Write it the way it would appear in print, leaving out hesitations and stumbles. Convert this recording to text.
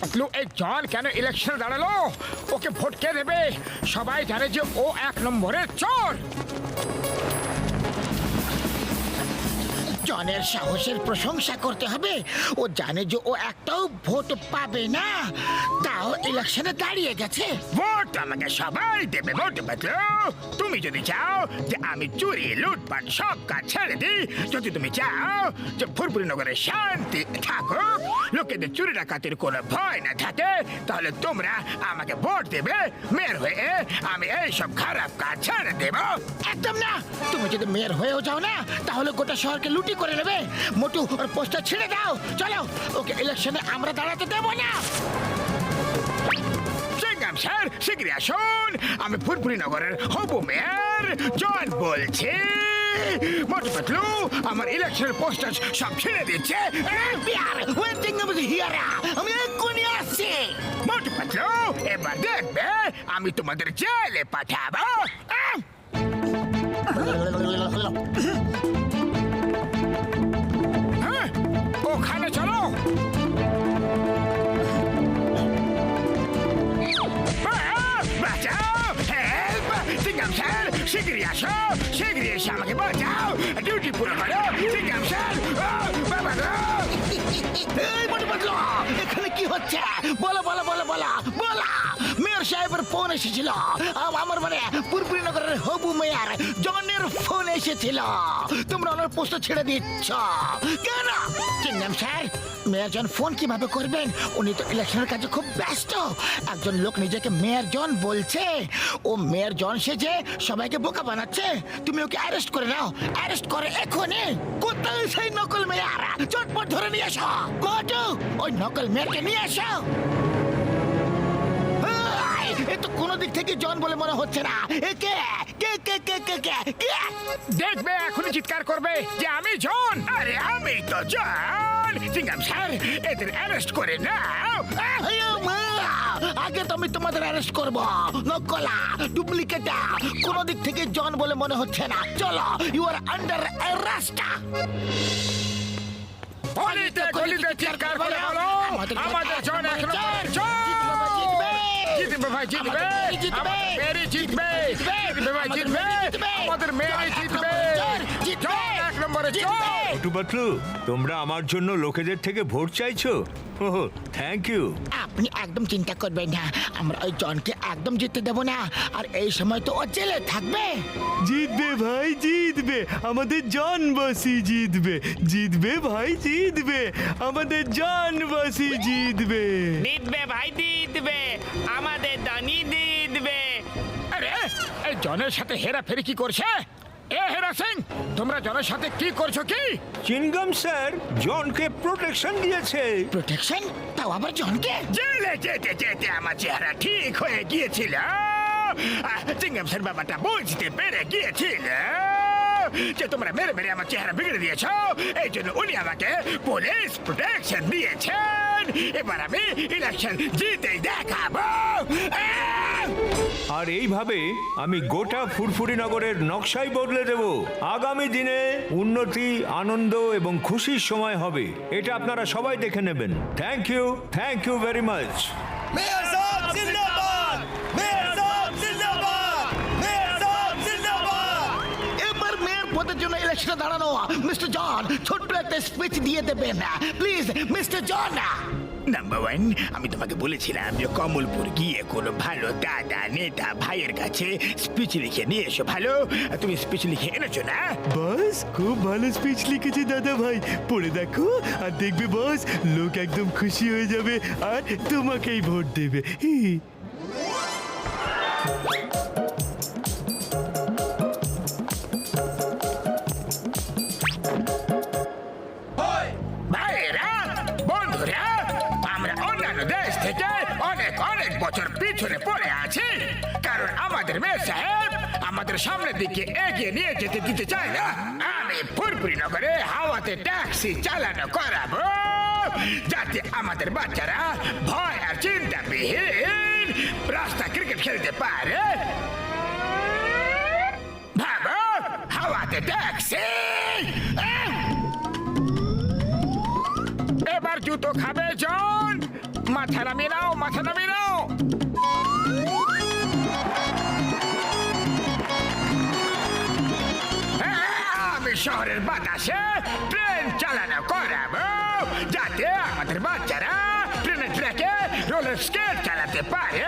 পাতলু, এই জন কেন ইলেকশন দাঁড়ালো? ওকে ভোট কে দেবে? সবাই জানে যে ও 1 নম্বরের চোর। জনের সাহসের প্রশংসা করতে হবে। ও জানে যে ও একটাও ভোট পাবে না, তাও ইলেকশনে দাঁড়িয়ে গেছে। ভোট আমাকে সবাই দেবে ভোট পাতলু। তুমি যদি চাও যে আমি চুরি লুটপাট সব কাজ ছেড়ে দিই, যদি তুমি চাও যে ফুরফুরি নগরে শান্তি থাকুক, লোকেদের চুরি ডাকাতির কোনো ভয় না থাকে, তাহলে তোমরা আমাকে ভোট দেবে। মেয়র হয়ে আমি এইসব খারাপ কাজ ছেড়ে দেব। একদম না। তুমি যদি মেয়র হয়েও যাও না, তাহলে গোটা শহরকে লুটি করে নেবে। মোটু ওর পোস্টার ছিঁড়ে দাও। চলো, ওকে ইলেকশনে আমরা দাঁড়াতে দেবো না। সিংহাম স্যার, শীঘ্রই আসুন। আমি ফুরফুরি নগরের হবু মেয়র জন বলছি। মোটু পাতলু আমার ইলেকশনের পোস্টার সব ছিঁড়ে দিচ্ছে। আমি এক্ষুনি আসছি। মোটু পাতলু, এবার দেখবে আমি তোমাদের জেলে পাঠাবো। হ্যাঁ, ওখানে চলো। বাঁচাও, হেল্প! সিংহাম স্যার, শীঘ্রই আসো। শীঘ্রই এসে আমাকে বাঁচাও। ডিউটি পুরো করো সিংহাম স্যার। বাবা গো! এই মোটু পাতলু, এখানে কি হচ্ছে? বলো বলো বলো বলো বলো। মেয়র সাহেবের ফোন এসেছিল। আমার মানে পুরপুরি নগরের হবু মেয়র জনের ফোন এসেছিল। তোমরা ওনার পোস্ট ছেড়ে দিচ্ছ কেন? Kingdom sir, mayor John phone কিভাবে করবেন? উনি তো ইলেকশনের কাজে খুব ব্যস্ত। একজন লোক নিজেকে মেয়র জন বলছে, ও মেয়র জন সেজে সবাইকে বোকা বানাচ্ছে। তুমি ওকে অ্যারেস্ট করে নাও। অ্যারেস্ট করে এখনই। কোথায় সেই নকল মেয়র? চটপট ধরে নিয়ে এসো। মোটু, ওই নকল মেয়রকে নিয়ে এসো। এ তো কোনো দিক থেকে জন বলে মনে হচ্ছে না। এ কে কে কে কে কে কে কে? দেখবে এখনই চিৎকার করবে যে আমি জন। আরে আমি তো জন। সিংহাম স্যার, এদের অ্যারেস্ট করে নাও। আগে তো আমি তোমাদের অ্যারেস্ট করব। নকলা, ডুপ্লিকেটা, কোনো দিক থেকে জন বলে মনে হচ্ছে না। চলো, ইউ আর আন্ডার অ্যারেস্ট। গলিতে গলিতে চিৎকার করে বলো আমাদের জন 1 নম্বরের চোর। জিতবে ভাই, জিতবে। আমাদের মেয়েরই জিতবে। জিতবে ভাই, জিতবে। আমাদের মেয়েরই জিতবে। জন 1 নম্বরের চোর। মোটু পাতলু, তোমরা আমার জন্য লোকেদের থেকে ভোট চাইছো? ওহ, থ্যাংক ইউ। আপনি একদম চিন্তা করবেন না, আমরা ওই জনকে একদম জিততে দেব না। আর এই সময় তো ও জেলে থাকবে। জিতবে ভাই, জিতবে। আমাদের জনবাসী জিতবে। জিতবে ভাই, জিতবে। আমাদের জনবাসী জিতবে। জিতবে ভাই, জিতবে। আমাদের দানি জিতবে। আরে এই জনের সাথে হেরাফেরি কি করছে? এ হেরা সিং, তোমরা জনের সাথে কি করছো কি? চিনগাম স্যার জনকে প্রোটেকশন দিয়েছে। প্রোটেকশন? তাও আবার জনকে? জেলে যেতে যেতে আমার চেহারা ঠিক হয়ে গিয়েছিল। সিংহাম স্যার বাবাটা বুঝতে পেরে গিয়েছিল যে তোমরা মেরে মেরে আমার চেহারা বিগড়ে দিয়েছো। এই জন্য উনি আমাকে পুলিশ প্রোটেকশন দিয়েছেন। এবার আমি ইলেকশন জিতেই দেখাবো। আর এইভাবে আমি গোটা ফুরফুরি নগরের নকশাই বদলে দেব। আগামী দিনে উন্নতি, আনন্দ এবং খুশির সময় হবে। এটা আপনারা সবাই দেখে নেবেন। Thank you very much. Mayor সাহেব জিন্দাবাদ! মেয়র সাহেব জিন্দাবাদ! মেয়র সাহেব জিন্দাবাদ! এবার মেয়র পদের জন্য ইলেকশনে দাঁড়ানো মিস্টার জন ছোট্ট একটা স্পিচ দিয়ে দেবেন প্লিজ মিস্টার জন। নাম্বার 1, আমি তোমাকে বলেছিলাম যে কমলপুর গিয়ে কোনো ভালো দাদা নেতা ভাইয়ের কাছে স্পিচ লিখে নিয়ে এসো। ভালো, তুমি স্পিচ লিখে এনেছো না? বস, খুব ভালো স্পিচ লিখেছে দাদা ভাই। পড়ে দেখো আর দেখবে বস, লোক একদম খুশি হয়ে যাবে আর তোমাকেই ভোট দেবে। ভাইয়েরা, বন্ধুরা, আমরা অন্যান্য দেশ থেকে অনেক অনেক বছর পিছনে পড়ে আছি, কারণ আমাদের মেয়র সাহেব আমাদের সামনের দিকে এগিয়ে নিয়ে যেতে দিতে চায় না। আমি ফুরফুরি নগরে হাওয়াতে ট্যাক্সি চালানো করাবো, যাতে আমাদের বাচ্চারা ভয় আর চিন্তাবিহীন রাস্তা ক্রিকেট খেলতে পারে। ভাবো, হাওয়াতে ট্যাক্সি। এবার জুতো খাবে জন। মাথা মাথা নামিয়ে নাও, মাথা নামিয়ে নাও। আমি শহরের বাতাসে ট্রেন চালানো করাবো, যাতে আমাদের বাচ্চারা ট্রেনের ট্র্যাকে রোলার স্কেট চালাতে পারে।